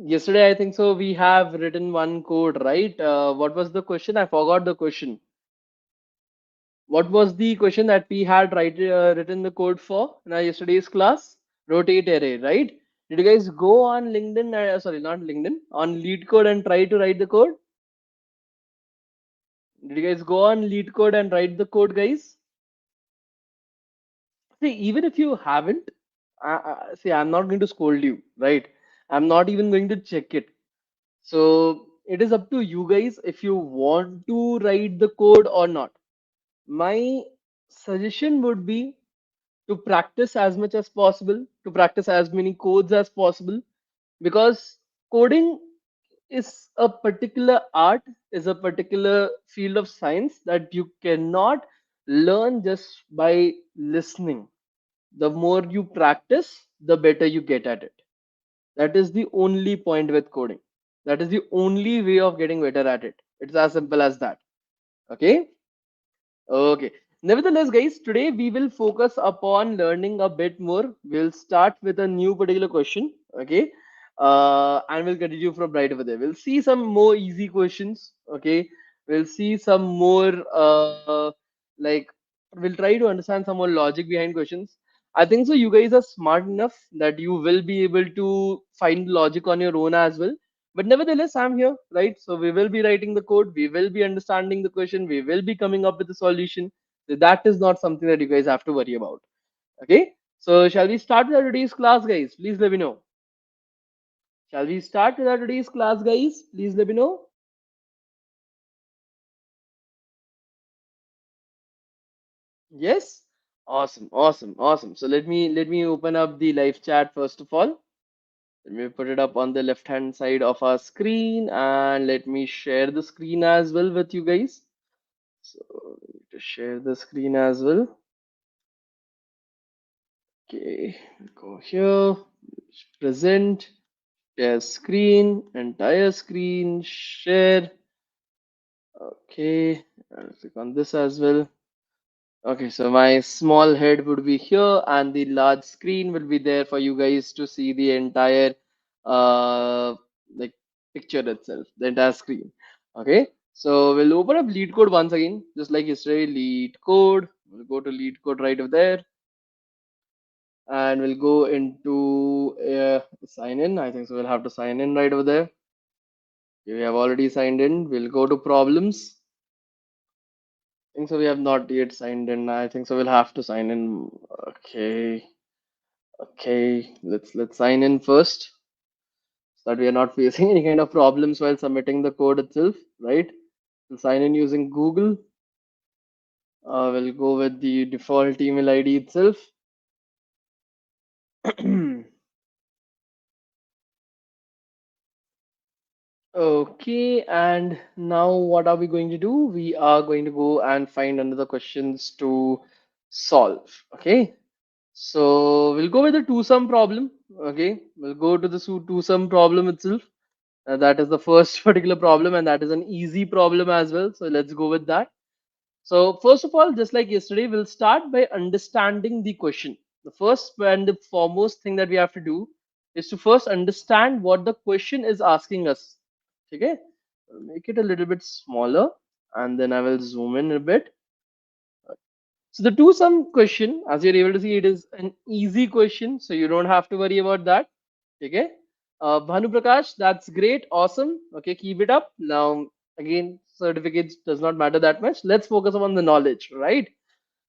Yesterday, I think so, we have written one code, right? What was the question? I forgot the question. What was the question that we had written the code for in our yesterday's class? Rotate array, right? Did you guys go on LinkedIn? Sorry, not LinkedIn, on LeetCode and try to write the code? Did you guys go on LeetCode and write the code, guys? See, even if you haven't, see, I'm not going to scold you, right? I'm not even going to check it. So it is up to you guys if you want to write the code or not. My suggestion would be to practice as much as possible, to practice as many codes as possible, because coding is a particular art, is a particular field of science that you cannot learn just by listening. The more you practice, the better you get at it. That is the only point with coding. That is the only way of getting better at it. It's as simple as that. Okay. Okay. Nevertheless, guys, today we will focus upon learning a bit more. We'll start with a new particular question. Okay. And we'll continue from right over there. We'll see some more easy questions. Okay. We'll see some more, like, we'll try to understand some more logic behind questions. I think so. You guys are smart enough that you will be able to find logic on your own as well. But nevertheless, I'm here, right? So we will be writing the code, we will be understanding the question, we will be coming up with a solution. So that is not something that you guys have to worry about. Okay. So shall we start with our today's class, guys? Please let me know. Shall we start with our today's class, guys? Please let me know. Yes. Awesome, awesome, awesome. So let me open up the live chat first of all. Let me put it up on the left hand side of our screen and let me share the screen as well with you guys. So to share the screen as well. Okay, go here, present, share screen, entire screen, share. Okay, I'll click on this as well. Okay, so my small head would be here and the large screen will be there for you guys to see the entire like picture itself, the entire screen. Okay, so we'll open up lead code once again, just like yesterday, lead code. We'll go to lead code right over there and we'll go into sign in. I think so. We'll have to sign in right over there. We have already signed in. We'll go to problems. I think so. We have not yet signed in. I think so. We'll have to sign in. Okay. Okay. Let's sign in first, so that we are not facing any kind of problems while submitting the code itself. Right. We'll sign in using Google. We'll go with the default email ID itself. Okay, and now what are we going to do? We are going to go and find another questions to solve. Okay, so we'll go with the two-sum problem. Okay, we'll go to the two-sum problem itself. That is the first particular problem, and that is an easy problem as well. So let's go with that. So first of all, just like yesterday, we'll start by understanding the question. The first and the foremost thing that we have to do is to first understand what the question is asking us. Okay, I'll make it a little bit smaller and then I will zoom in a bit. So the two sum question, as you're able to see, it is an easy question, so you don't have to worry about that. Okay, Bhanu Prakash, that's great, awesome. Okay, keep it up. Now again, certificates does not matter that much. Let's focus on the knowledge, right?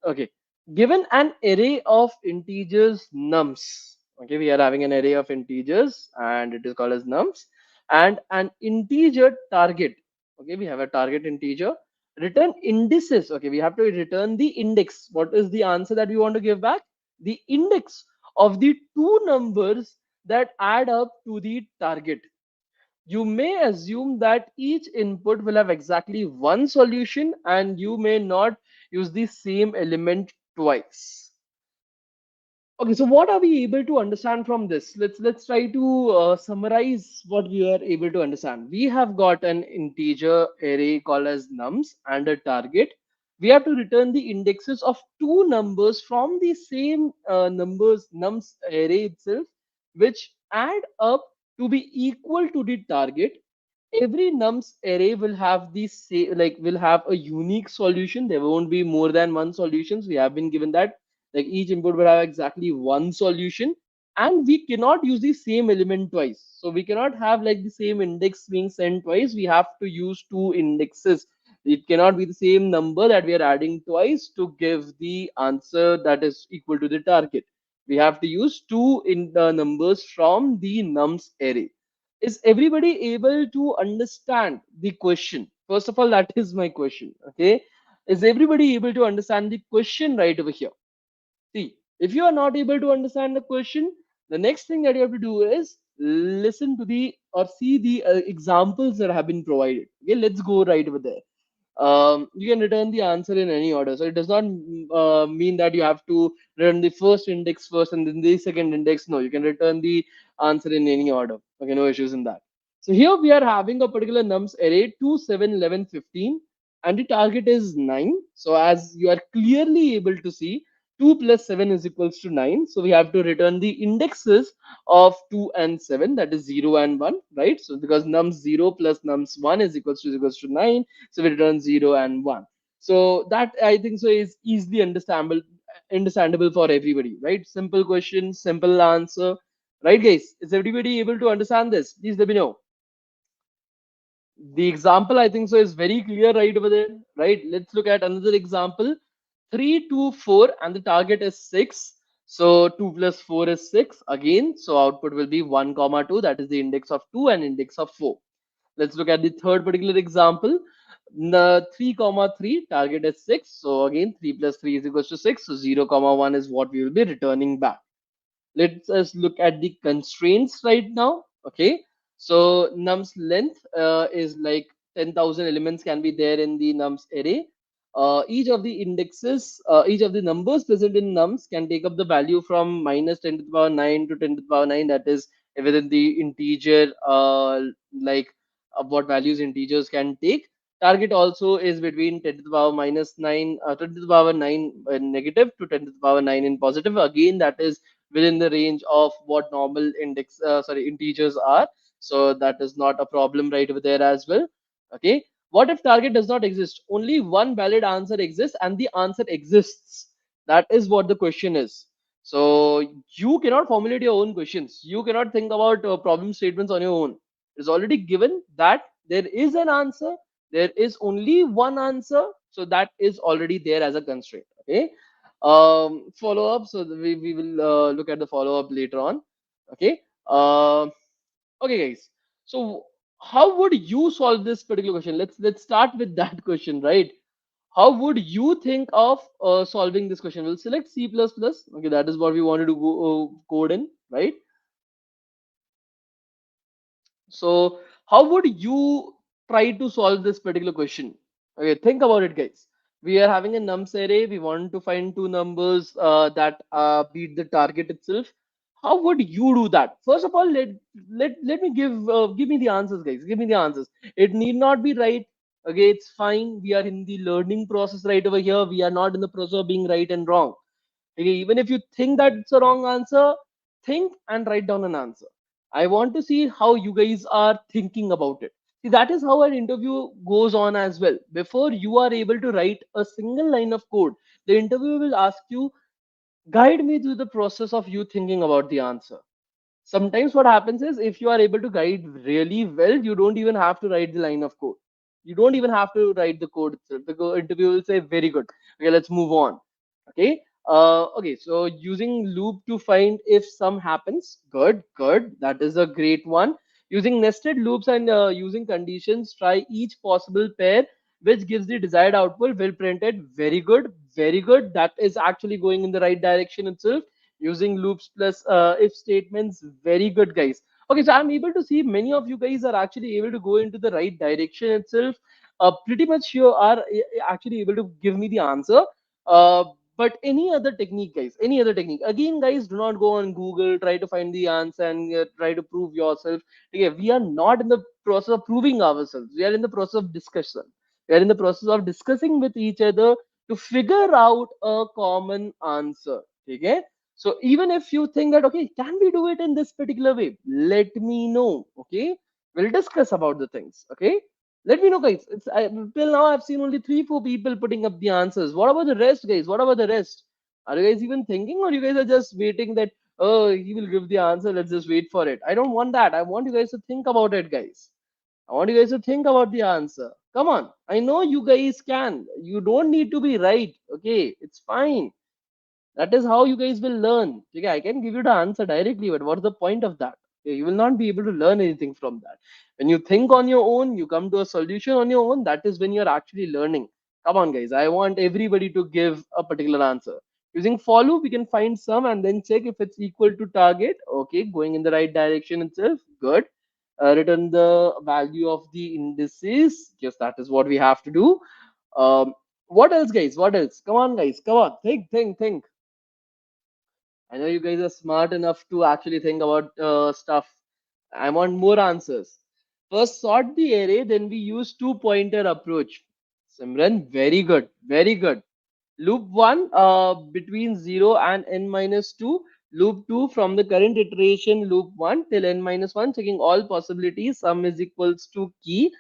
Okay, given an array of integers nums. Okay, we are having an array of integers and it is called as nums, and an integer target. Okay, we have a target integer. Return indices. Okay, we have to return the index. What is the answer that we want to give back? The index of the two numbers that add up to the target. You may assume that each input will have exactly one solution and you may not use the same element twice. Okay, so what are we able to understand from this? Let's try to summarize what we are able to understand. We have got an integer array called as nums and a target. We have to return the indexes of two numbers from the same numbers nums array itself, which add up to be equal to the target, every nums array will have the same, like will have a unique solution. There won't be more than one solutions. We have been given that, like each input will have exactly one solution, and we cannot use the same element twice. So we cannot have like the same index being sent twice. We have to use two indexes. It cannot be the same number that we are adding twice to give the answer that is equal to the target. We have to use two in the numbers from the nums array. Is everybody able to understand the question? First of all, that is my question. Okay, is everybody able to understand the question right over here? See, if you are not able to understand the question, the next thing that you have to do is listen to the or see the examples that have been provided. Okay, let's go right over there. You can return the answer in any order. So it does not mean that you have to return the first index first and then the second index. No, you can return the answer in any order. Okay, no issues in that. So here we are having a particular nums array 2, 7, 11, 15, and the target is 9. So as you are clearly able to see, 2 plus 7 is equals to 9. So we have to return the indexes of 2 and 7, that is 0 and 1, right? So because nums 0 plus nums 1 is equals to 9, so we return 0 and 1. So that I think so is easily understandable for everybody, right? Simple question, simple answer, right, guys? Is everybody able to understand this? Please let me know. The example I think so is very clear right over there, right? Let's look at another example. 3, 2, 4, and the target is 6. So 2 plus 4 is 6 again. So output will be 1 comma 2. That is the index of 2 and index of 4. Let's look at the third particular example. 3 comma 3, target is 6. So again 3 plus 3 is equals to 6. So 0 comma 1 is what we will be returning back. Let us look at the constraints right now. Okay, so nums length is like 10,000 elements can be there in the nums array. Each of the indexes, each of the numbers present in nums can take up the value from minus 10 to the power 9 to 10 to the power 9. That is within the integer, like what values integers can take. Target also is between 10 to the power minus 9, 10 to the power 9 negative to 10 to the power 9 in positive. Again, that is within the range of what normal integers are. So that is not a problem right over there as well. Okay, what if target does not exist? Only one valid answer exists, and the answer exists. That is what the question is. So you cannot formulate your own questions. You cannot think about problem statements on your own. It's already given that there is an answer. There is only one answer. So that is already there as a constraint. Okay, follow up, so we will look at the follow up later on. Okay, okay guys, so how would you solve this particular question? Let's start with that question, right? How would you think of solving this question? We'll select C++. Okay, that is what we wanted to go code in, right? So how would you try to solve this particular question? Okay, think about it, guys. We are having a nums array. We want to find two numbers that beat the target itself. How would you do that? First of all, let me give me the answers, guys. Give me the answers. It need not be right. Okay, it's fine. We are in the learning process right over here. We are not in the process of being right and wrong. Okay, even if you think that it's a wrong answer, think and write down an answer. I want to see how you guys are thinking about it. See, that is how an interview goes on as well. Before you are able to write a single line of code, the interviewer will ask you, guide me through the process of you thinking about the answer. Sometimes what happens is if you are able to guide really well, you don't even have to write the line of code. You don't even have to write the code itself. The interview will say, very good. Okay, let's move on. Okay. Okay, so using loop to find if sum happens, good, that is a great one. Using nested loops and using conditions, try each possible pair which gives the desired output, will print it. Very good, that is actually going in the right direction itself. Using loops plus if statements, very good, guys. Okay, so I'm able to see many of you guys are actually able to go into the right direction itself. Pretty much you are actually able to give me the answer. uh, but any other technique, guys, any other technique, again guys, do not go on Google, try to find the answer and try to prove yourself. Okay, we are not in the process of proving ourselves, we are in the process of discussion. We are in the process of discussing with each other to figure out a common answer. Okay, So even if you think that, okay, can we do it in this particular way? Let me know. Okay, we'll discuss about the things. Okay, let me know, guys. Till now I've seen only 3 4 people putting up the answers. What about the rest, guys? What about the rest? Are you guys even thinking, or you guys are just waiting that, oh, he will give the answer, let's just wait for it? I don't want that. I want you guys to think about it, guys. I want you guys to think about the answer. Come on. I know you guys can. You don't need to be right. Okay, it's fine. That is how you guys will learn. Okay, I can give you the answer directly, but what's the point of that? Okay, you will not be able to learn anything from that. When you think on your own, you come to a solution on your own, that is when you're actually learning. Come on, guys. I want everybody to give a particular answer. Using follow, we can find some and then check if it's equal to target. Okay, going in the right direction itself. Good. Return the value of the indices. Yes, that is what we have to do. What else, guys? What else? Come on, guys. Come on. Think, think, think. I know you guys are smart enough to actually think about stuff. I want more answers. First, sort the array, then we use two-pointer approach. Simran, very good, very good. Loop 1 between 0 and n minus 2. Loop 2 from the current iteration loop 1 till n minus 1, checking all possibilities. Sum is equals to key.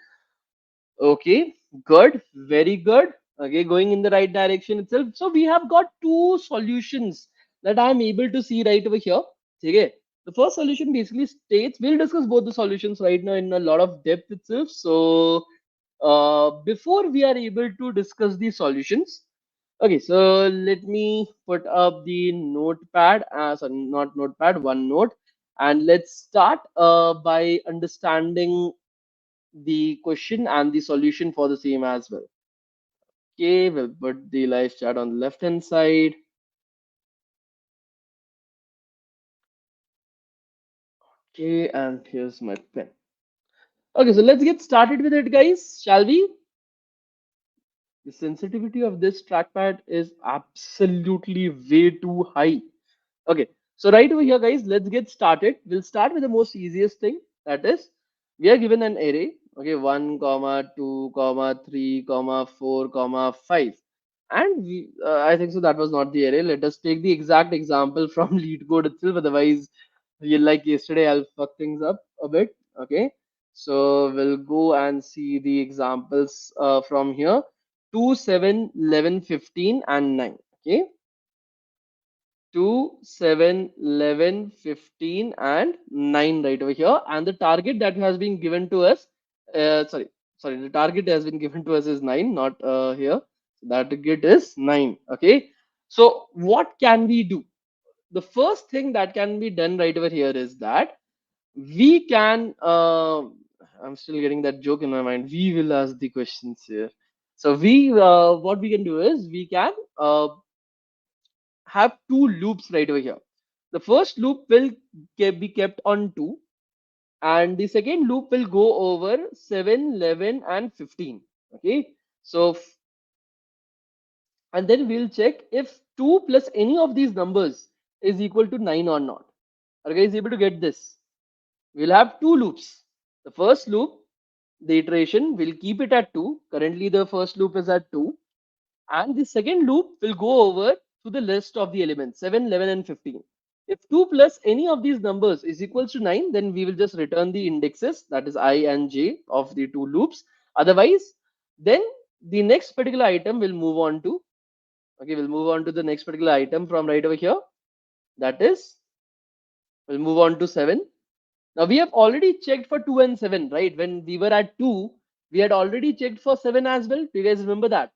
Okay, good, very good. Okay, going in the right direction itself. So we have got two solutions that I'm able to see right over here. Okay, the first solution basically states, we'll discuss both the solutions right now in a lot of depth itself. So before we are able to discuss the solutions, okay, so let me put up the notepad, sorry, not notepad, OneNote, and let's start by understanding the question and the solution for the same as well. Okay, we'll put the live chat on the left hand side. Okay, and here's my pen. Okay, so let's get started with it, guys. Shall we? The sensitivity of this trackpad is absolutely way too high. Okay, so right over here, guys, let's get started. We'll start with the most easiest thing. That is, we are given an array. Okay, 1, comma 2, comma 3, comma 4, comma 5. And I think so that was not the array. Let us take the exact example from lead code itself. Otherwise, like yesterday, I'll fuck things up a bit. Okay, so we'll go and see the examples from here. 2, 7, 11, 15, and 9. Okay, 2, 7, 11, 15, and 9 right over here. And the target that has been given to us, sorry, the target has been given to us is 9, not here. That target is 9. Okay. So what can we do? The first thing that can be done right over here is that we can, I'm still getting that joke in my mind. We will ask the questions here. So what we can do is we can have two loops right over here. The first loop will be kept on 2, and the second loop will go over 7, 11, and 15. Okay, so and then we'll check if 2 plus any of these numbers is equal to 9 or not. Are you guys able to get this? We'll have two loops. The first loop, the iteration, will keep it at 2. Currently, the first loop is at 2. And the second loop will go over to the list of the elements 7, 11, and 15. If 2 plus any of these numbers is equals to 9, then we will just return the indexes, that is I and j of the two loops. Otherwise, then the next particular item will move on to, okay, we'll move on to the next particular item from right over here. That is, we'll move on to 7. Now we have already checked for 2 and 7, right? When we were at 2, we had already checked for 7 as well. Do you guys remember that?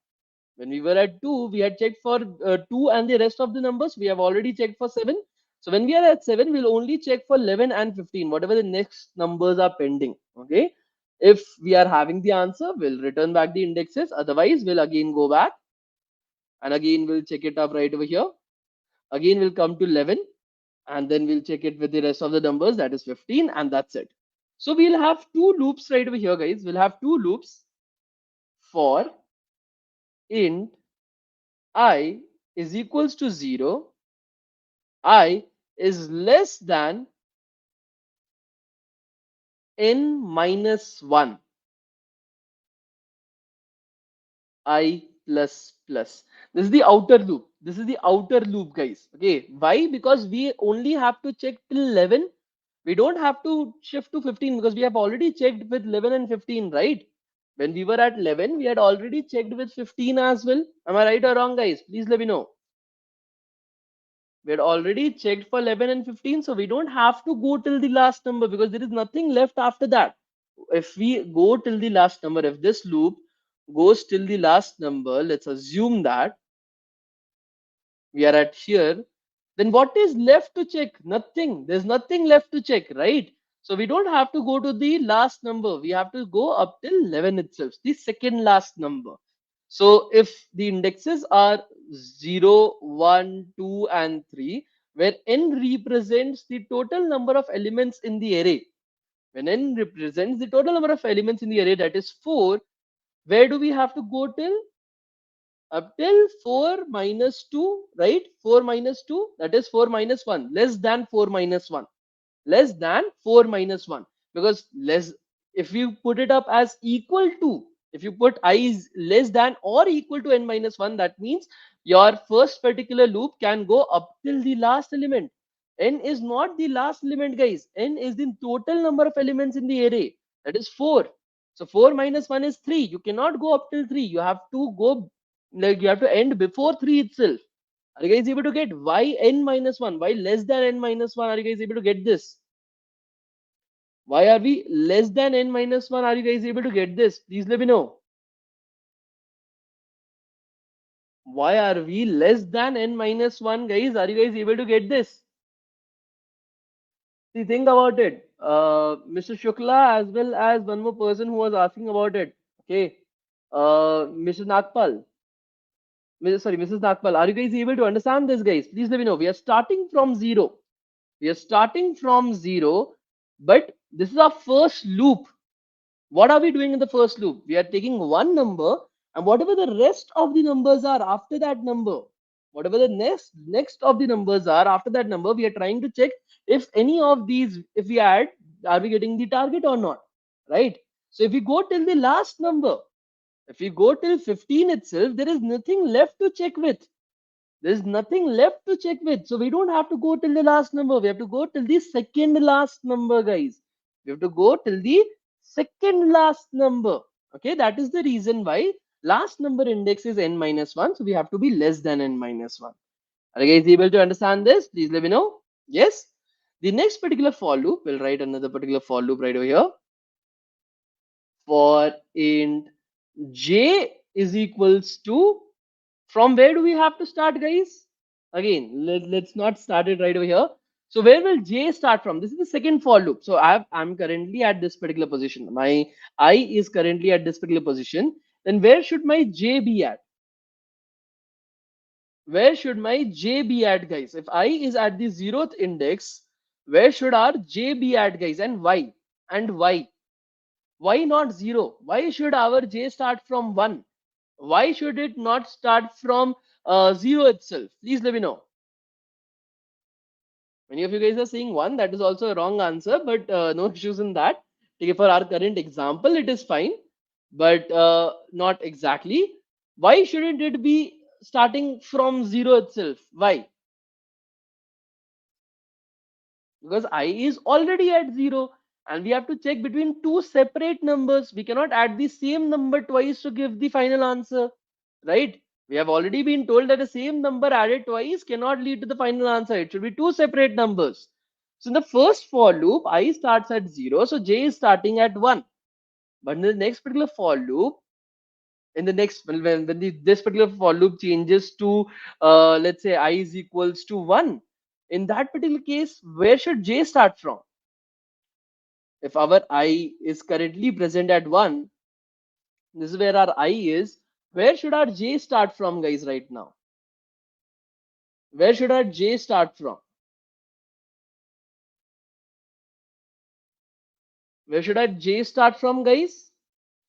When we were at 2, we had checked for 2 and the rest of the numbers. We have already checked for 7. So when we are at 7, we'll only check for 11 and 15, whatever the next numbers are pending. Okay. If we are having the answer, we'll return back the indexes. Otherwise, we'll again go back and again we'll check it up right over here. Again, we'll come to 11 and then we'll check it with the rest of the numbers, that is 15, and that's it. So we'll have two loops right over here, guys. We'll have two loops for int I is equals to 0, I is less than n minus 1, I plus plus. This is the outer loop. This is the outer loop, guys. Okay, why? Because we only have to check till 11. We don't have to shift to 15 because we have already checked with 11 and 15, right? When we were at 11, we had already checked with 15 as well. Am I right or wrong, guys? Please let me know. We had already checked for 11 and 15, so we don't have to go till the last number because there is nothing left after that. If we go till the last number, if this loop goes till the last number, let's assume that we are at here, then what is left to check? Nothing. There's nothing left to check, right? So we don't have to go to the last number. We have to go up till 11 itself, the second last number. So if the indexes are 0, 1, 2, and 3, where n represents the total number of elements in the array, when n represents the total number of elements in the array, that is 4, where do we have to go till? Up till 4 minus 2, right? 4 minus 2, that is 4 minus 1, less than 4 minus 1, less than 4 minus 1, because less, if you put it up as equal to, if you put I is less than or equal to n minus 1, that means your first particular loop can go up till the last element. N is not the last element, guys. N is the total number of elements in the array, that is 4. So 4 minus 1 is 3. You cannot go up till 3. You have to go, like, you have to end before 3 itself. Are you guys able to get why n minus 1? Why less than n minus 1? Are you guys able to get this? Why are we less than n minus 1? Are you guys able to get this? Please let me know. Why are we less than n minus 1, guys? Are you guys able to get this? See, think about it. Mr. Shukla, as well as one more person who was asking about it. Okay. Mr. Nagpal. Sorry, Mrs. Nagpal. Are you guys able to understand this, guys? Please let me know. We are starting from 0. We are starting from 0, but this is our first loop. What are we doing in the first loop? We are taking one number, and whatever the rest of the numbers are after that number, whatever the next of the numbers are after that number, we are trying to check if any of these, if we add, are we getting the target or not, right? So if we go till the last number, if we go till 15 itself, there is nothing left to check with. There's nothing left to check with. So we don't have to go till the last number. We have to go till the second last number, guys. We have to go till the second last number. Okay, that is the reason why last number index is n minus 1. So we have to be less than n minus 1. Are you guys able to understand this? Please let me know. Yes. The next particular for loop, we'll write another particular for loop right over here. For int j is equals to, from where do we have to start, guys? Again, let's not start it right over here. So where will j start from? This is the second for loop. So I'm currently at this particular position. My I is currently at this particular position. Then where should my j be at? Where should my j be at, guys? If I is at the 0th index, where should our j be at, guys? And why? And why? Why not 0? Why should our j start from 1? Why should it not start from 0 itself? Please let me know. Many of you guys are saying 1. That is also a wrong answer, but no issues in that. Okay, for our current example, it is fine, but not exactly. Why shouldn't it be starting from 0 itself? Why? Because I is already at 0, and we have to check between two separate numbers. We cannot add the same number twice to give the final answer, right? We have already been told that the same number added twice cannot lead to the final answer. It should be two separate numbers. So in the first for loop, I starts at 0, so j is starting at 1. But in the next particular for loop, in the next, this particular for loop changes to, let's say I is equals to 1. In that particular case, where should j start from? If our I is currently present at 1, this is where our I is. Where should our j start from, guys, right now? Where should our j start from? Where should our j start from, guys?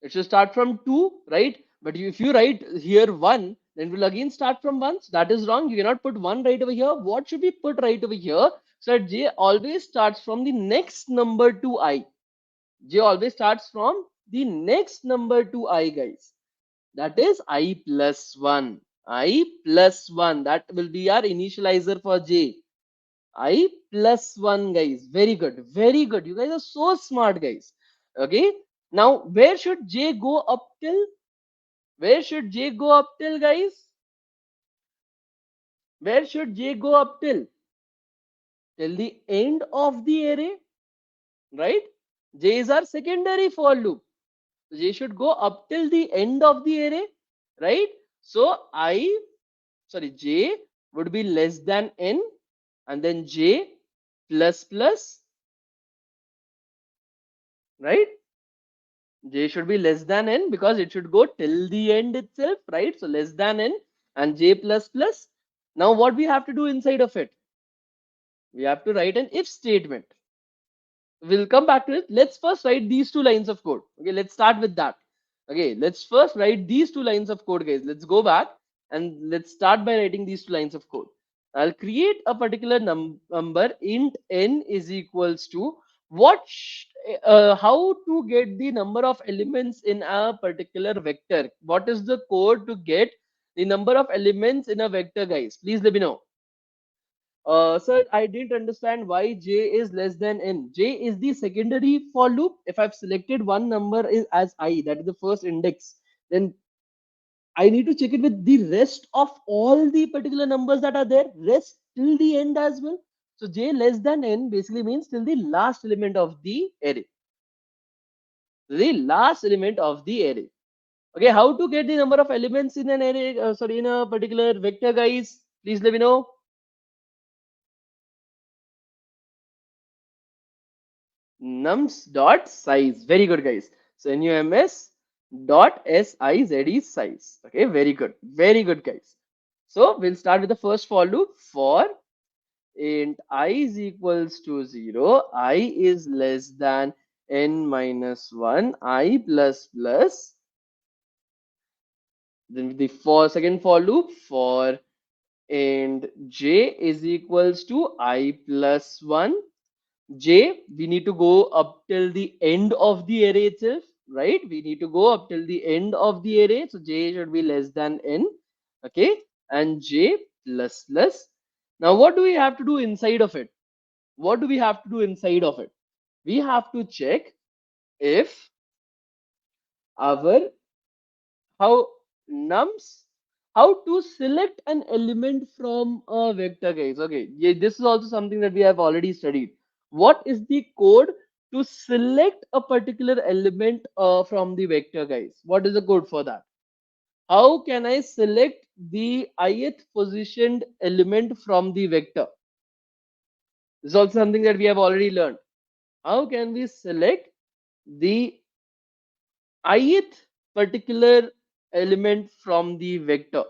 It should start from 2, right? But if you write here 1, then it will again start from 1. So that is wrong. You cannot put 1 right over here. What should we put right over here? So that j always starts from the next number to I. J always starts from the next number to I, guys. That is I plus 1. I plus 1. That will be our initializer for j. I plus 1, guys. Very good. Very good. You guys are so smart, guys. Okay. Now, where should j go up till? Where should j go up till, guys? Where should j go up till? Till the end of the array, right? J is our secondary for loop. So j should go up till the end of the array, right? So j would be less than n, and then j plus plus, right? J should be less than n because it should go till the end itself, right? So less than n and j plus plus. Now what we have to do inside of it? We have to write an if statement. We'll come back to it. Let's first write these two lines of code. Okay, let's start with that. Okay, let's first write these two lines of code, guys. Let's go back and let's start by writing these two lines of code. I'll create a particular number int n is equals to how to get the number of elements in a particular vector. What is the code to get the number of elements in a vector, guys? Please let me know. Sir, I didn't understand why j is less than n. J is the secondary for loop. If I've selected one number as I, that is the first index, then I need to check it with the rest of all the particular numbers that are there, rest till the end as well. So j less than n basically means till the last element of the array. The last element of the array. Okay, how to get the number of elements in an array, in a particular vector, guys? Please let me know. Nums dot size. Very good, guys. So nums dot size is size. Okay, very good. Very good, guys. So we'll start with the first for loop. For int I is equals to 0, I is less than n minus 1, I plus plus. Then the second for loop, for int j is equals to I plus 1. J, we need to go up till the end of the array itself, right? We need to go up till the end of the array. So j should be less than n, okay? And j plus plus. Now, what do we have to do inside of it? What do we have to do inside of it? We have to check if our how nums how to select an element from a vector, guys. Okay, yeah, this is also something that we have already studied. What is the code to select a particular element from the vector, guys? What is the code for that? How can I select the ith positioned element from the vector? This is also something that we have already learned. How can we select the ith particular element from the vector?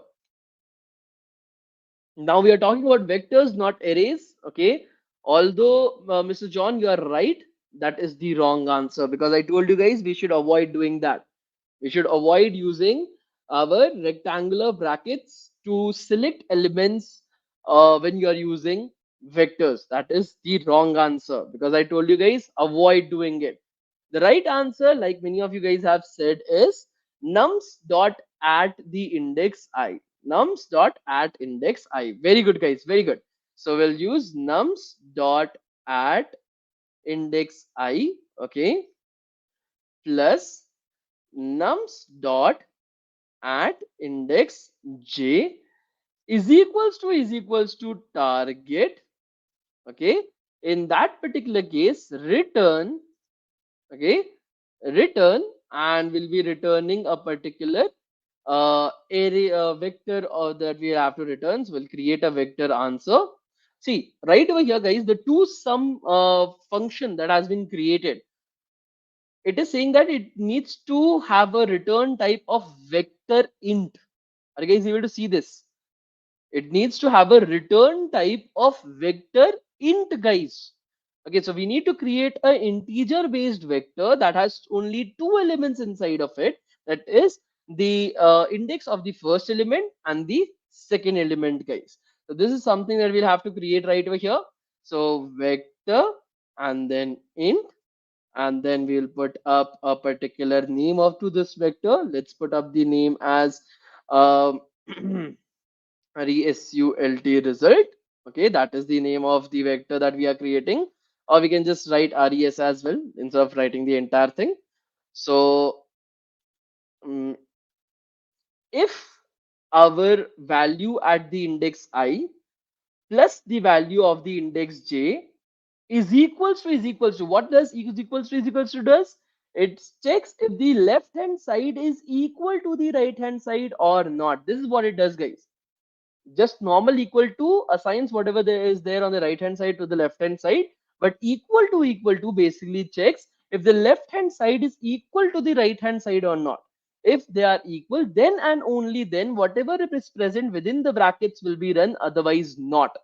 Now we are talking about vectors, not arrays. Okay. Although, Mr. John, you are right. That is the wrong answer because I told you guys we should avoid doing that. We should avoid using our rectangular brackets to select elements when you are using vectors. That is the wrong answer because I told you guys avoid doing it. The right answer, like many of you guys have said, is nums dot at the index I. Nums dot at index I. Very good, guys. Very good. So we'll use nums dot at index I. Okay. Plus nums dot at index j is equals to target. Okay. In that particular case, return. Okay, return, and we'll be returning a particular array vector that we have to return. So we'll create a vector answer. See, right over here, guys, the to sum function that has been created, it is saying that it needs to have a return type of vector int. Are you guys able to see this? It needs to have a return type of vector int, guys. Okay, so we need to create an integer based vector that has only two elements inside of it. That is the index of the first element and the second element, guys. So this is something that we'll have to create right over here. So vector and then int, and then we'll put up a particular name of to this vector. Let's put up the name as result result. Okay, that is the name of the vector that we are creating, or we can just write res as well instead of writing the entire thing. So mm, if our value at the index I plus the value of the index j is equals to what does is equals to does, it checks if the left hand side is equal to the right hand side or not. This is what it does, guys. Just normal equal to assigns whatever there is there on the right hand side to the left hand side, but equal to basically checks if the left hand side is equal to the right hand side or not. If they are equal, then and only then whatever is present within the brackets will be run, otherwise not.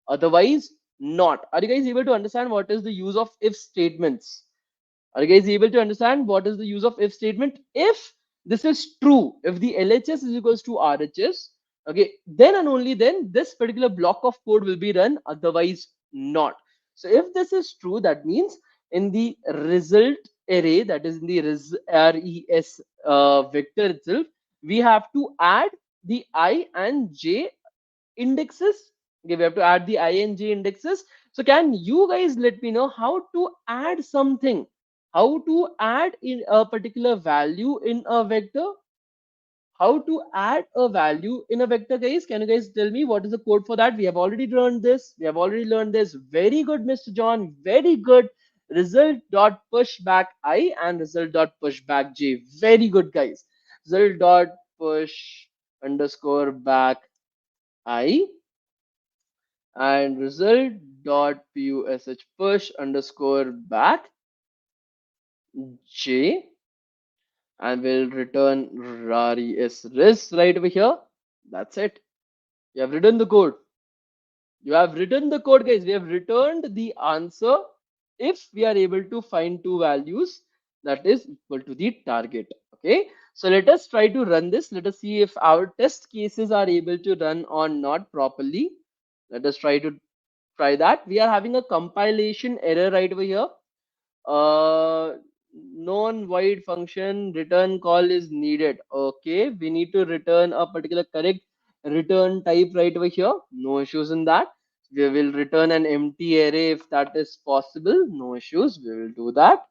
Otherwise not. Are you guys able to understand what is the use of if statements? Are you guys able to understand what is the use of if statement? If this is true, if the LHS is equals to RHS, okay, then and only then this particular block of code will be run, otherwise not. So if this is true, that means in the result array, that is in the res vector itself, we have to add the I and J indexes. Okay, we have to add the I and J indexes. So can you guys let me know how to add something? How to add in a particular value in a vector? How to add a value in a vector, guys? Can you guys tell me what is the code for that? We have already learned this. We have already learned this. Very good, Mr. John. Very good. Result dot push back I and result dot push back J. Very good, guys. Result dot push underscore back I and result dot push push underscore back J, and we'll return res right over here. That's it. You have written the code. You have written the code, guys. We have returned the answer if we are able to find two values that is equal to the target. Okay. So let us try to run this. Let us see if our test cases are able to run or not properly. Let us try that. We are having a compilation error right over here. uh Non-void function return call is needed. Okay, we need to return a particular correct return type right over here. No issues in that. We will return an empty array if that is possible. No issues, we will do that.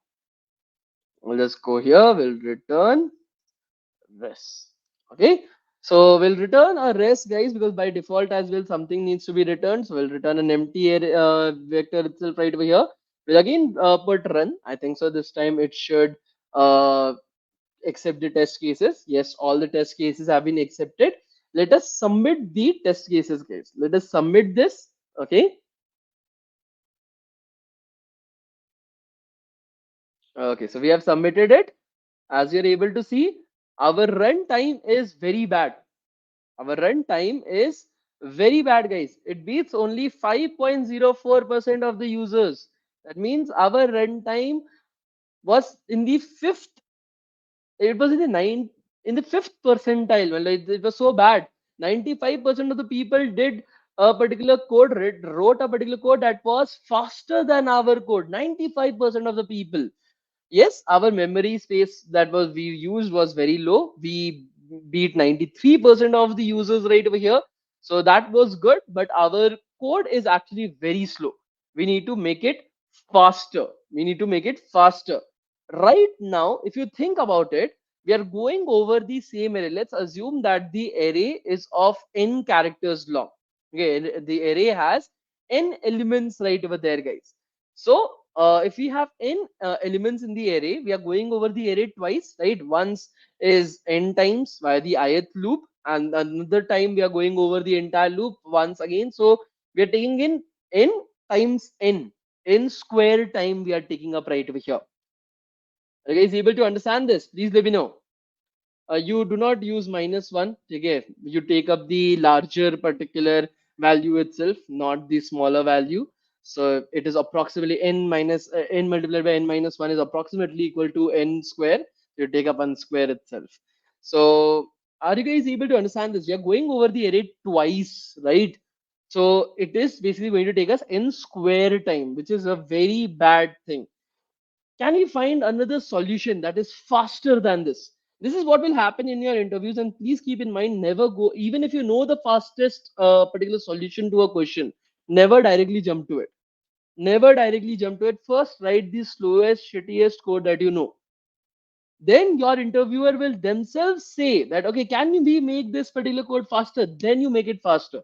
We'll just go here, we'll return res. Okay, so we'll return a res, guys, because by default as well something needs to be returned. So we'll return an empty vector itself right over here. We'll again put run. I think so this time it should uh, accept the test cases. Yes, all the test cases have been accepted. Let us submit the test cases, guys. Let us submit this. Okay. Okay, so we have submitted it. As you're able to see, our run time is very bad. Our run time is very bad, guys. It beats only 5.04% of the users. That means our run time was in the fifth, it was in the fifth percentile. Well, it was so bad. 95% of the people did a particular code, wrote a particular code that was faster than our code. 95% of the people. Yes, our memory space that was we used was very low. We beat 93% of the users right over here. So that was good, but our code is actually very slow. We need to make it faster. We need to make it faster. Right now, if you think about it, we are going over the same array. Let's assume that the array is of n characters long. Okay, the array has n elements right over there, guys. So if we have n elements in the array, we are going over the array twice, right? Once is n times via the ith loop, and another time we are going over the entire loop once again. So we are taking in n times n square time we are taking up right over here. Are you guys able to understand this? Please let me know. You do not use -1. Okay, you take up the larger particular value itself, not the smaller value. So it is approximately n multiplied by n-1 is approximately equal to n square. You take up n square itself. So are you guys able to understand this? We are going over the array twice, right? So it is basically going to take us n square time, which is a very bad thing. Can we find another solution that is faster than this? This is what will happen in your interviews, and please keep in mind, never go, even if you know the fastest particular solution to a question, never directly jump to it. Never directly jump to it. First, write the slowest, shittiest code that you know. Then your interviewer will themselves say that, okay, can we make this particular code faster? Then you make it faster.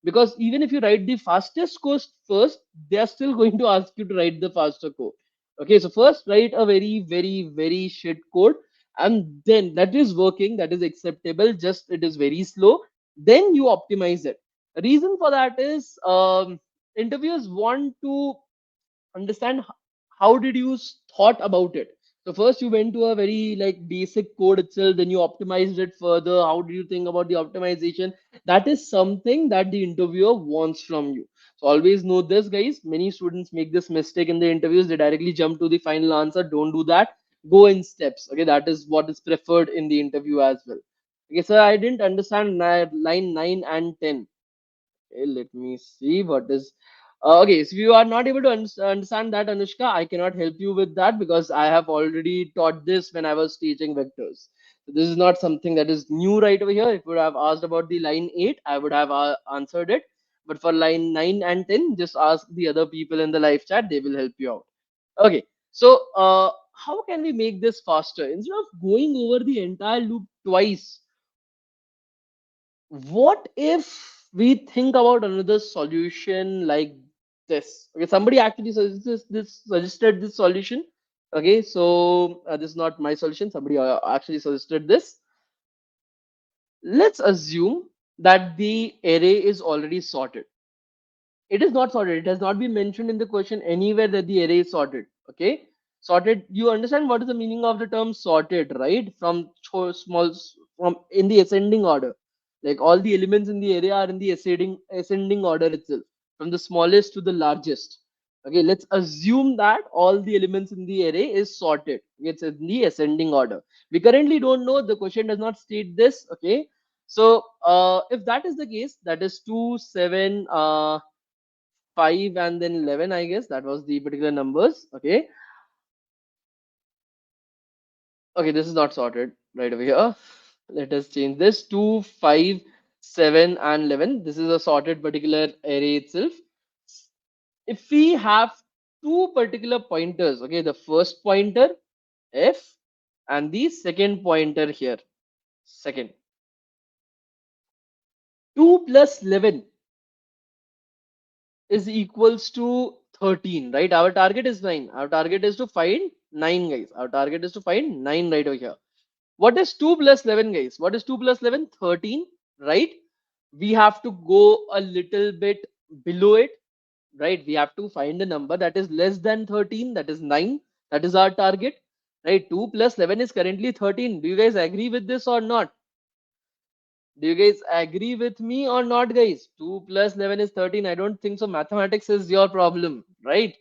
Because even if you write the fastest code first, they are still going to ask you to write the faster code. Okay, so first write a very, very, very shit code, and then that is working, that is acceptable, just it is very slow. Then you optimize it. The reason for that is interviewers want to understand how did you thought about it. So first you went to a very like basic code itself, then you optimized it further. How do you think about the optimization? That is something that the interviewer wants from you. So always know this, guys. Many students make this mistake in the interviews. They directly jump to the final answer. Don't do that. Go in steps. Okay, that is what is preferred in the interview as well. Okay, so I didn't understand line 9 and 10. Okay, let me see what is. Okay, so if you are not able to understand that, Anushka, I cannot help you with that because I have already taught this when I was teaching vectors. So this is not something that is new right over here. If you would have asked about the line 8, I would have answered it. But for line 9 and 10, just ask the other people in the live chat, they will help you out. Okay, so how can we make this faster? Instead of going over the entire loop twice, what if we think about another solution like this? Okay, somebody actually suggested this solution. Okay, so this is not my solution. Somebody actually suggested this. Let's assume that the array is already sorted. It is not sorted. It has not been mentioned in the question anywhere that the array is sorted. Okay, sorted. You understand what is the meaning of the term sorted, right? From from in the ascending order. Like all the elements in the array are in the ascending order itself, from the smallest to the largest. Okay, let's assume that all the elements in the array is sorted. It's in the ascending order. We currently don't know. The question does not state this. Okay, so if that is the case, that is 2, 7, 5 and then 11, I guess that was the particular numbers. Okay, okay, this is not sorted right over here. Let us change this to 5, 7 and 11. This is a sorted particular array itself. If we have two particular pointers, okay, the first pointer f and the second pointer here, second, 2 plus 11 is equals to 13, right? Our target is 9. Our target is to find 9, guys. Our target is to find 9 right over here. What is 2 plus 11, guys? What is 2 plus 11? 13, right? We have to go a little bit below it, right? We have to find a number that is less than 13, that is 9. That is our target, right? 2 plus 11 is currently 13. Do you guys agree with this or not? Do you guys agree with me or not, guys? 2 plus 11 is 13. I don't think so. Mathematics is your problem, right?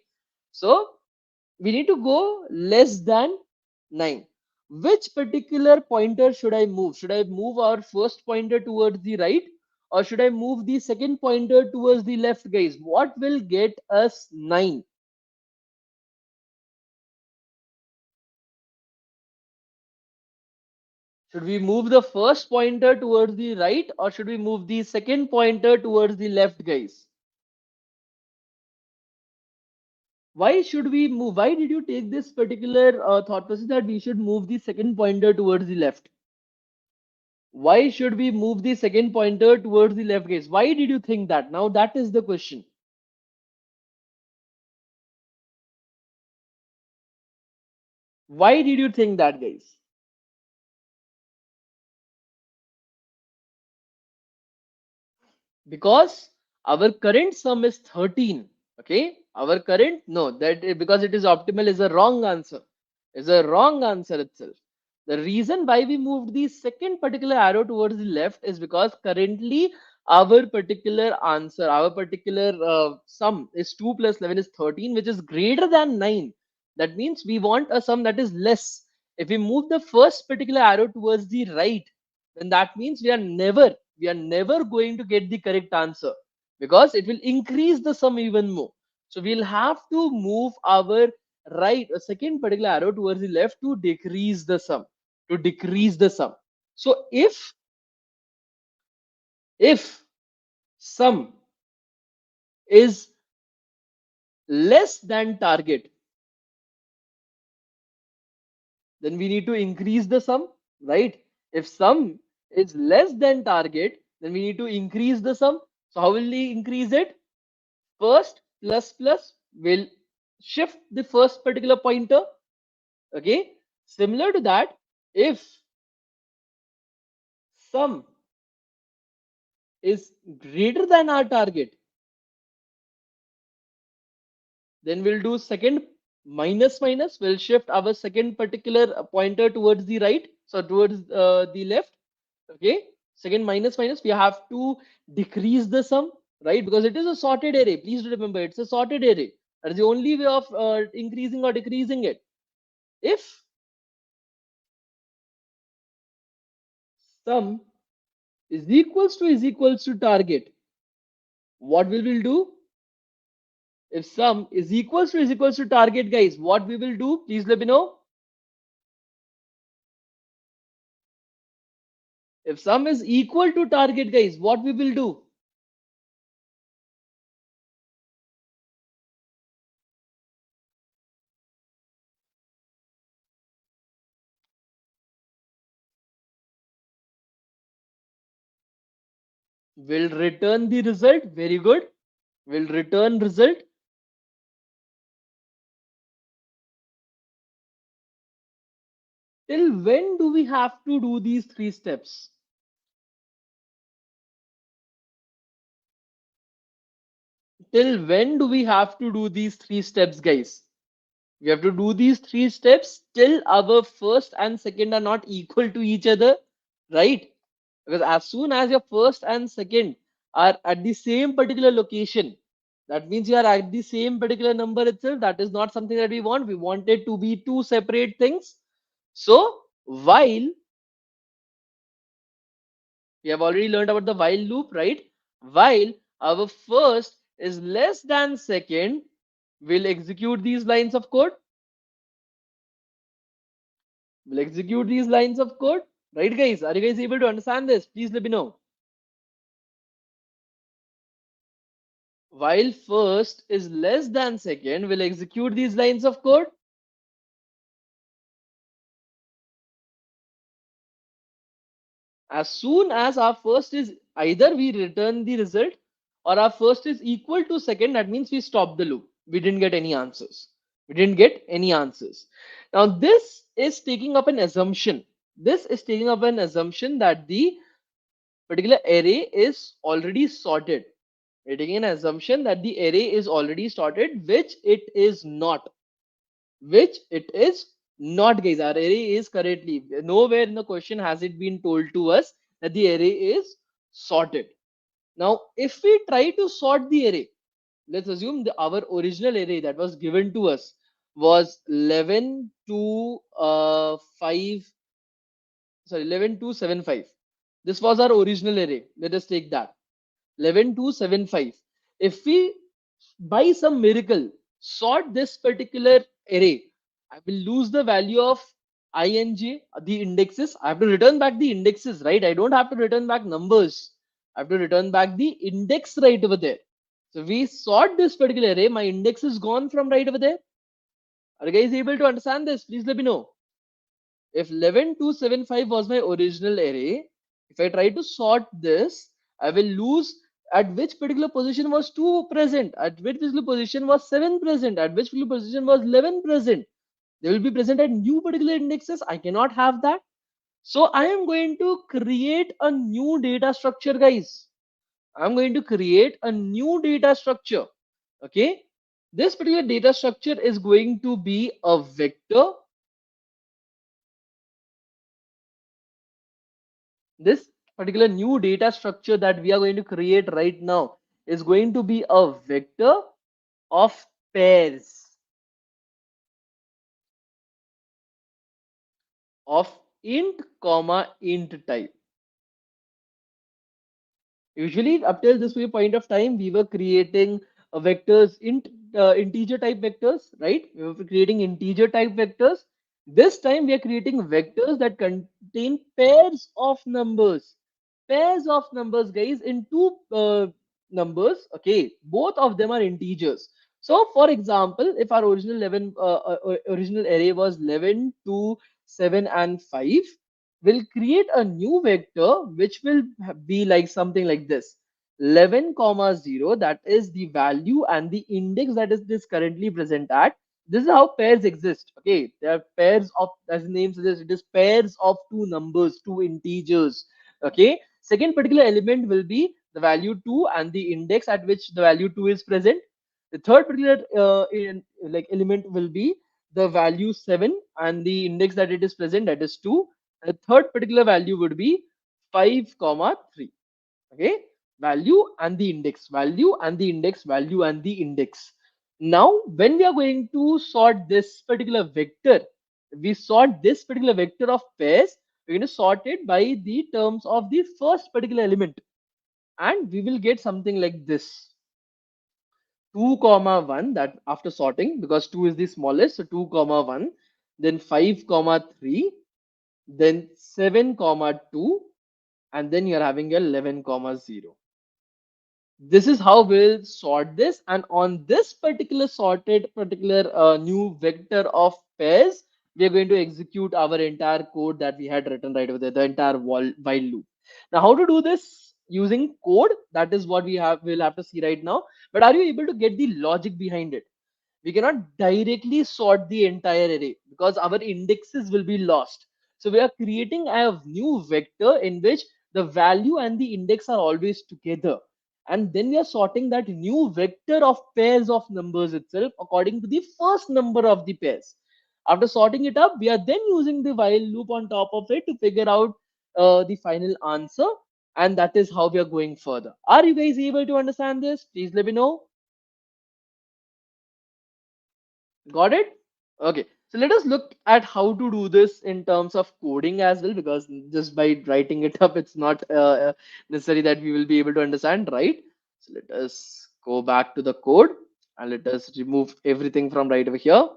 So we need to go less than 9. Which particular pointer should I move? Should I move our first pointer towards the right, or should I move the second pointer towards the left, guys? What will get us 9? Should we move the first pointer towards the right, or should we move the second pointer towards the left, guys? Why should we move? Why did you take this particular thought process that we should move the second pointer towards the left? Why should we move the second pointer towards the left, guys? Why did you think that? Now that is the question. Why did you think that, guys? Because our current sum is 13. Okay, our current, no, because it is optimal is a wrong answer. Is a wrong answer itself. The reason why we moved the second particular arrow towards the left is because currently our particular answer, our particular sum is 2 plus 11 is 13, which is greater than 9. That means we want a sum that is less. If we move the first particular arrow towards the right, then that means we are never going to get the correct answer, because it will increase the sum even more. So we'll have to move our right a second particular arrow towards the left to decrease the sum. to decrease the sum. So if sum is less than target, then we need to increase the sum, right? If sum is less than target, then we need to increase the sum. So how will we increase it? First plus plus will shift the first particular pointer. Okay. Similar to that, if sum is greater than our target, then we'll do second minus minus. We'll shift our second particular pointer towards the right, so towards the left. Okay. Second minus minus. We have to decrease the sum, right? Because it is a sorted array. Please remember, it's a sorted array. That is the only way of increasing or decreasing it. If sum is equals to target, what we will do? If sum is equals to target, guys, what we will do? Please let me know. If sum is equal to target, guys, what we will do? We'll return the result. Very good. We'll return result. Till when do we have to do these three steps? Till when do we have to do these three steps, guys? We have to do these three steps till our first and second are not equal to each other, right? Because as soon as your first and second are at the same particular location, that means you are at the same particular number itself. That is not something that we want. We want it to be two separate things. So while we have already learned about the while loop, right? While our first is less than second, we'll execute these lines of code. We'll execute these lines of code. Right, guys? Are you guys able to understand this? Please let me know. While first is less than second, we'll execute these lines of code. As soon as our first is either we return the result or our first is equal to second, that means we stop the loop. We didn't get any answers. We didn't get any answers. Now, this is taking up an assumption. This is taking up an assumption that the particular array is already sorted. We're taking an assumption that the array is already sorted, which it is not. Which it is not, guys. Our array is currently nowhere in the question has it been told to us that the array is sorted. Now, if we try to sort the array, let's assume our original array that was given to us was 11 to 5, sorry, 11 to 75. This was our original array. Let us take that 11 to 75. If we by some miracle sort this particular array, I will lose the value of ing, the indexes. I have to return back the indexes, right? I don't have to return back numbers. I have to return back the index right over there. So we sort this particular array. My index is gone from right over there. Are you guys able to understand this? Please let me know. If 11275 was my original array, if I try to sort this, I will lose at which particular position was 2 present, at which particular position was 7 present, at which particular position was 11 present. They will be present at new particular indexes. I cannot have that. So I am going to create a new data structure, guys. I'm going to create a new data structure. Okay. This particular data structure is going to be a vector. This particular new data structure that we are going to create right now is going to be a vector of pairs of int comma int type. Usually up till this point of time, we were creating vectors integer type vectors, right? We were creating integer type vectors. This time we are creating vectors that contain pairs of numbers. Pairs of numbers, guys, in two numbers. Okay, both of them are integers. So, for example, if our original 11 original array was 11, 2, 7, and 5, we'll create a new vector which will be like something like this: 11 comma 0, that is the value and the index that is this currently present at. This is how pairs exist. Okay, they are pairs of, as the name suggests, it is pairs of two numbers, two integers. Okay, second particular element will be the value 2 and the index at which the value 2 is present. The third particular like element will be the value 7 and the index that it is present, that is 2. And the third particular value would be 5 comma 3. Okay, value and the index, value and the index, value and the index. Now when we are going to sort this particular vector, we sort this particular vector of pairs, we're going to sort it by the terms of the first particular element, and we will get something like this: 2 comma 1, that after sorting, because 2 is the smallest, so 2 comma 1, then 5 comma 3, then 7 comma 2, and then you're having a 11 comma 0. This is how we'll sort this, and on this particular sorted particular new vector of pairs, we are going to execute our entire code that we had written right over there, the entire while loop. Now how to do this using code, that is what we'll have to see right now. But are you able to get the logic behind it? We cannot directly sort the entire array because our indexes will be lost. So we are creating a new vector in which the value and the index are always together. And then we are sorting that new vector of pairs of numbers itself according to the first number of the pairs. After sorting it up, we are then using the while loop on top of it to figure out the final answer. And that is how we are going further. Are you guys able to understand this? Please let me know. Got it? Okay. So let us look at how to do this in terms of coding as well, because just by writing it up, it's not necessary that we will be able to understand, right? So let us go back to the code and let us remove everything from right over here.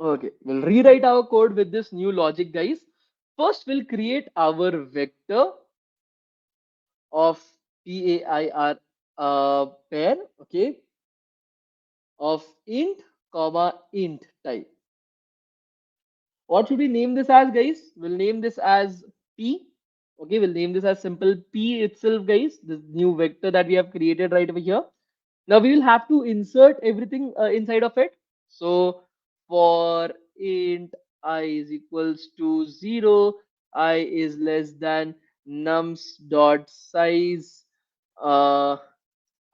Okay, we'll rewrite our code with this new logic, guys. First, we'll create our vector of PAIR pair, okay, of int comma int type. What should we name this as, guys? We'll name this as P. Okay, we'll name this as simple P itself, guys. This new vector that we have created right over here. Now we will have to insert everything inside of it. So for int I is equals to 0, I is less than nums dot size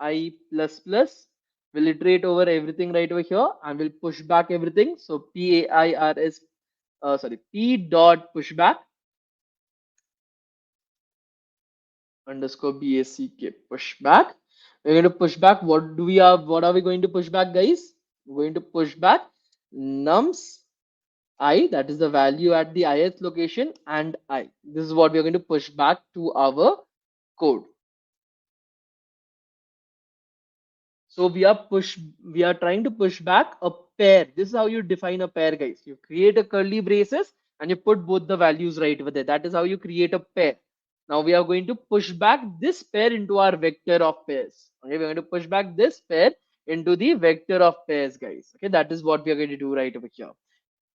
I plus plus. We'll iterate over everything right over here and we'll push back everything. So PAIR is sorry, P dot pushback underscore BACK pushback. We're going to push back. What are we going to push back, guys? We're going to push back nums I, that is the value at the ith location, and I. This is what we're going to push back to our code. So we are trying to push back a pair. This is how you define a pair, guys. You create a curly braces and you put both the values right over there. That is how you create a pair. Now we are going to push back this pair into our vector of pairs. Okay, we're going to push back this pair into the vector of pairs, guys. Okay, that is what we are going to do right over here.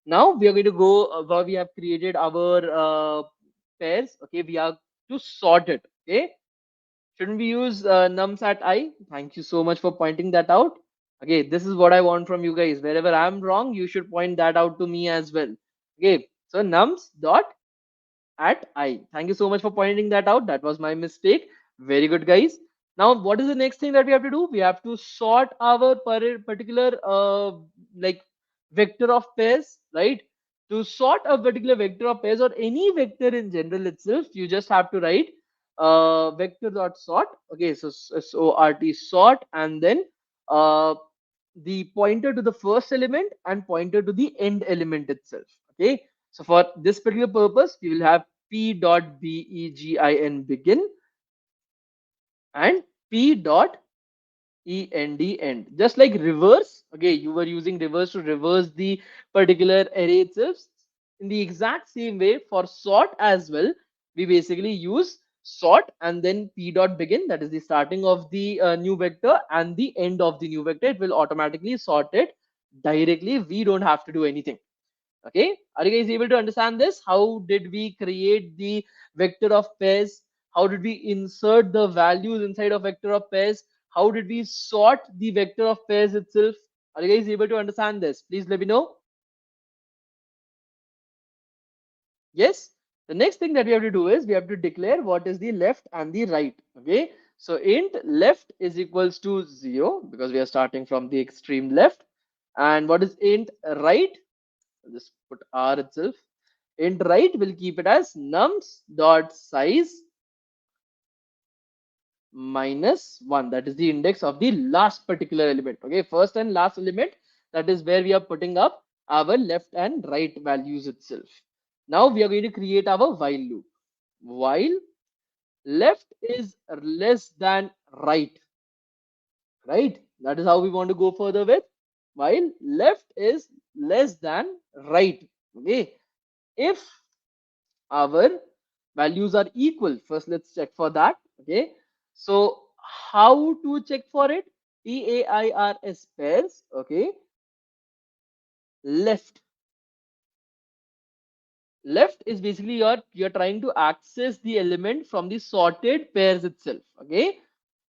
Now we are going to go where we have created our pairs. Okay, we are to sort it. Okay, shouldn't we use nums at I? Thank you so much for pointing that out. Okay, this is what I want from you guys. Wherever I'm wrong, you should point that out to me as well. Okay, so nums dot at I. Thank you so much for pointing that out. That was my mistake. Very good, guys. Now, what is the next thing that we have to do? We have to sort our particular like vector of pairs, right? To sort a particular vector of pairs or any vector in general itself, you just have to write vector dot sort. Okay, so sort sort, and then uh, the pointer to the first element and pointer to the end element itself. Okay, so for this particular purpose, we will have p dot begin begin and p dot end, end. Just like reverse, okay, you were using reverse to reverse the particular array itself. In the exact same way for sort as well, we basically use sort and then p dot begin, that is the starting of the new vector and the end of the new vector. It will automatically sort it directly. We don't have to do anything. Okay, are you guys able to understand this? How did we create the vector of pairs? How did we insert the values inside of vector of pairs? How did we sort the vector of pairs itself? Are you guys able to understand this? Please let me know. Yes. The next thing that we have to do is we have to declare what is the left and the right. Okay, so int left is equals to 0 because we are starting from the extreme left. And what is int right? I'll just put r itself. Int right will keep it as nums dot size minus 1. That is the index of the last particular element. Okay, first and last element, that is where we are putting up our left and right values itself. Now we are going to create our while loop. While left is less than right, right? That is how we want to go further with. While left is less than right. Okay, if our values are equal, first let's check for that. Okay, so how to check for it? PAIRS pairs. Okay, left left is basically you're trying to access the element from the sorted pairs itself. Okay,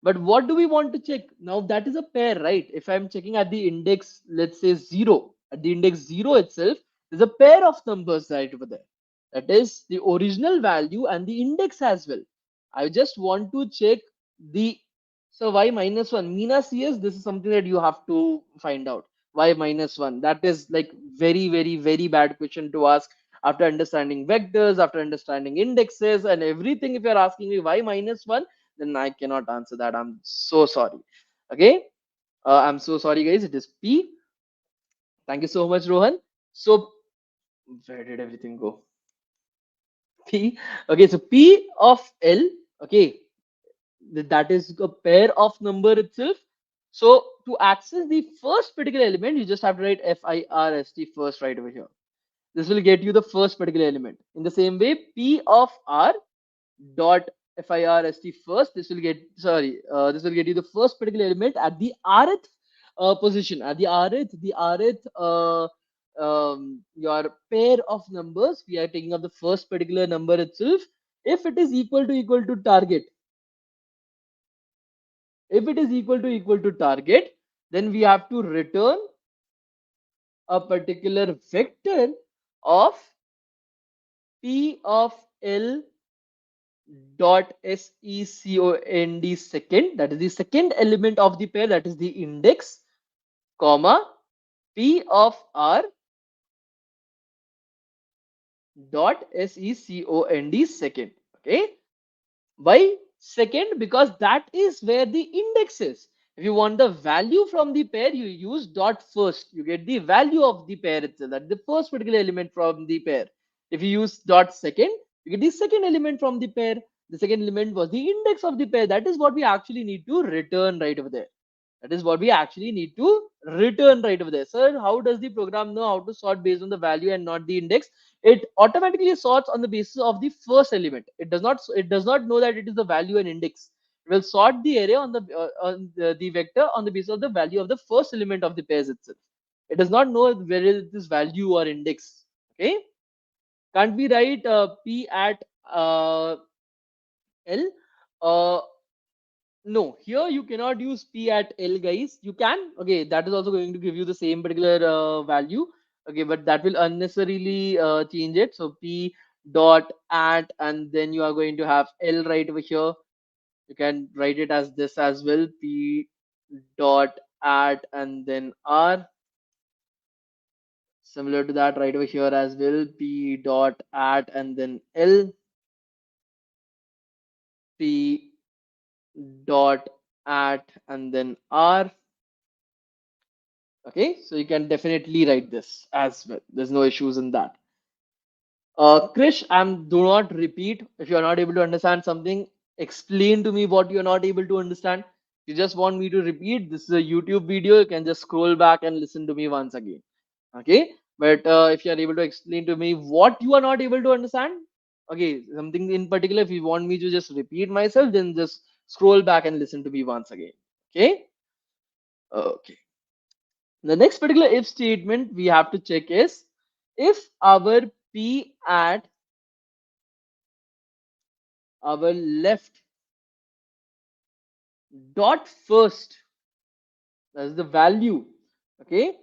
but what do we want to check now? That is a pair, right? If I'm checking at the index, let's say 0, at the index 0 itself, there's a pair of numbers right over there. That is the original value and the index as well. I just want to check the, so y minus 1. Meena CS, this is something that you have to find out. Y minus 1. That is like very, very, very bad question to ask after understanding vectors, after understanding indexes and everything. If you're asking me y minus 1, then I cannot answer that. I'm so sorry. Okay. I'm so sorry, guys. It is P. Thank you so much, Rohan. So, where did everything go? P. Okay. So, P of L. Okay. That is a pair of number itself. So, to access the first particular element, you just have to write FIRST first right over here. This will get you the first particular element. In the same way, P of R dot first first, this will get, sorry, this will get you the first particular element at the rth position, at the rth your pair of numbers. We are taking up the first particular number itself. If it is equal to target, if it is equal to target, then we have to return a particular vector of P of L dot second, that is the second element of the pair, that is the index, comma P of R dot second. Okay, why second? Because that is where the index is. If you want the value from the pair, you use dot first, you get the value of the pair itself, that the first particular element from the pair. If you use dot second, you get the second element from the pair. The second element was the index of the pair. That is what we actually need to return right over there. That is what we actually need to return right over there. Sir, how does the program know how to sort based on the value and not the index? It automatically sorts on the basis of the first element. It does not know that it is the value and index. It will sort the array on the vector on the basis of the value of the first element of the pairs itself. It does not know whether it is value or index. Okay, can't we write p at l? No, here you cannot use p at l, guys. You can, okay, that is also going to give you the same particular value. Okay, but that will unnecessarily change it. So p dot at, and then you are going to have l right over here. You can write it as this as well, p dot at and then r. Similar to that right over here as well, p dot at and then l, p dot at and then r. Okay, so you can definitely write this as well. There's no issues in that. Krish, do not repeat. If you're not able to understand something, explain to me what you're not able to understand. If you just want me to repeat, this is a YouTube video. You can just scroll back and listen to me once again. Okay. But if you are able to explain to me what you are not able to understand, okay, something in particular, if you want me to just repeat myself, then just scroll back and listen to me once again. Okay. Okay. The next particular if statement we have to check is if our P at our left dot first, that's the value, okay,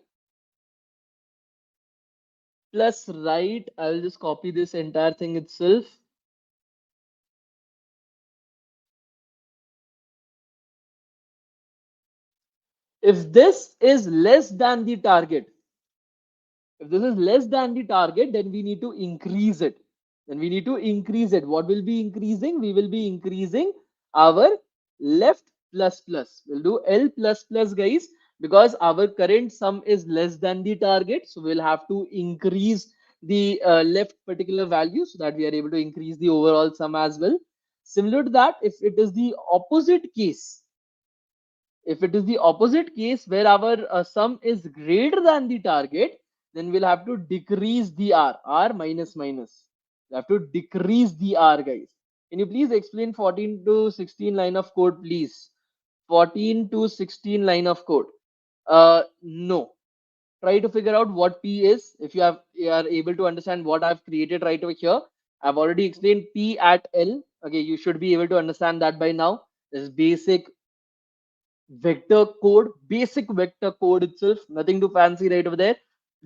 plus right, I'll just copy this entire thing itself. If this is less than the target, if this is less than the target, then we need to increase it. Then we need to increase it. What will be increasing? We will be increasing our left plus plus. We'll do L plus plus, guys, because our current sum is less than the target. So we'll have to increase the left particular value so that we are able to increase the overall sum as well. Similar to that, if it is the opposite case, if it is the opposite case where our sum is greater than the target, then we'll have to decrease the r minus minus. We have to decrease the r, guys. Can you please explain 14 to 16 line of code, please? 14 to 16 line of code. No. Try to figure out what P is. If you are able to understand what I've created right over here, I've already explained P at L. Okay, you should be able to understand that by now. This is basic vector code, basic vector code itself, nothing too fancy right over there.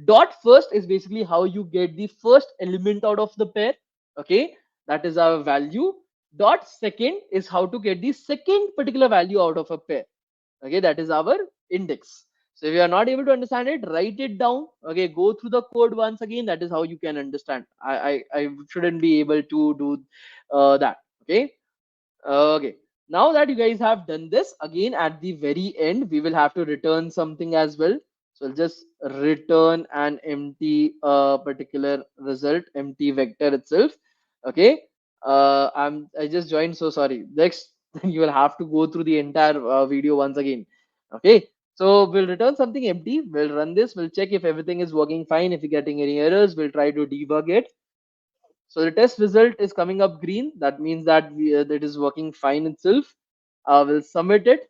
Dot first is basically how you get the first element out of the pair. Okay, that is our value. Dot second is how to get the second particular value out of a pair. Okay, that is our index. So if you are not able to understand it, write it down. Okay, go through the code once again. That is how you can understand. I shouldn't be able to do that. Okay. Okay, now that you guys have done this, again at the very end, we will have to return something as well. So I'll just return an empty particular result, empty vector itself. Okay, I just joined, so sorry. Next, you will have to go through the entire video once again. Okay, so we'll return something empty. We'll run this. We'll check if everything is working fine. If you're getting any errors, we'll try to debug it. So the test result is coming up green. That means that it is working fine itself. We'll submit it.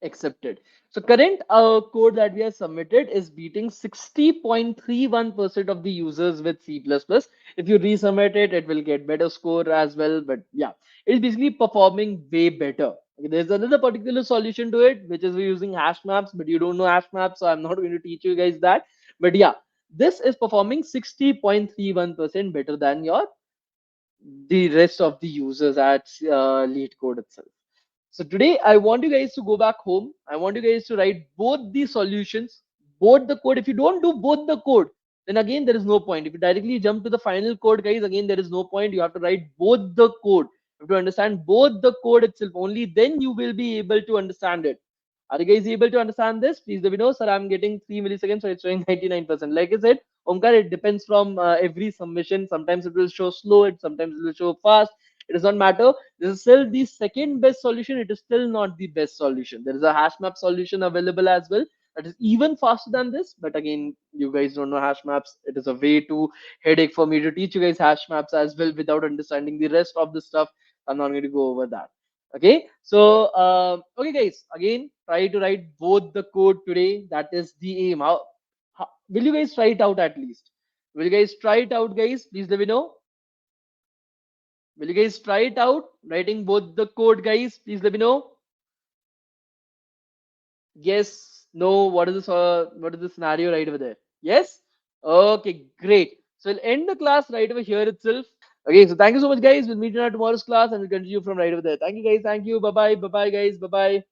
Accepted. So current code that we have submitted is beating 60.31% of the users with C++. If you resubmit it, it will get better score as well. But yeah, it's basically performing way better. Okay, there's another particular solution to it, which is we're using hash maps, but you don't know hash maps, so I'm not going to teach you guys that. But yeah, this is performing 60.31% better than your the rest of the users at lead code itself. So today I want you guys to go back home. I want you guys to write both the solutions, both the code. If you don't do both the code, then again there is no point. If you directly jump to the final code, guys, again there is no point. You have to write both the code. You have to understand both the code itself. Only then you will be able to understand it. Are you guys able to understand this? Please let me know, sir. I'm getting 3 milliseconds, so it's showing 99%. Like I said, Omkar, it depends from every submission. Sometimes it will show slow, sometimes it will show fast. It does not matter. This is still the second best solution. It is still not the best solution. There is a hash map solution available as well that is even faster than this. But again, you guys don't know hash maps. It is a way too headache for me to teach you guys hash maps as well without understanding the rest of the stuff. I'm not going to go over that. Okay, so okay, guys, again, try to write both the code today. That is the aim. How will you guys try it out at least? Will you guys try it out, guys? Please let me know. Will you guys try it out? Writing both the code, guys. Please let me know. Yes, no. What is the scenario right over there? Yes. Okay, great. So we'll end the class right over here itself. Okay, so thank you so much, guys. We'll meet in our tomorrow's class and we'll continue from right over there. Thank you, guys. Thank you. Bye bye. Bye bye, guys. Bye bye.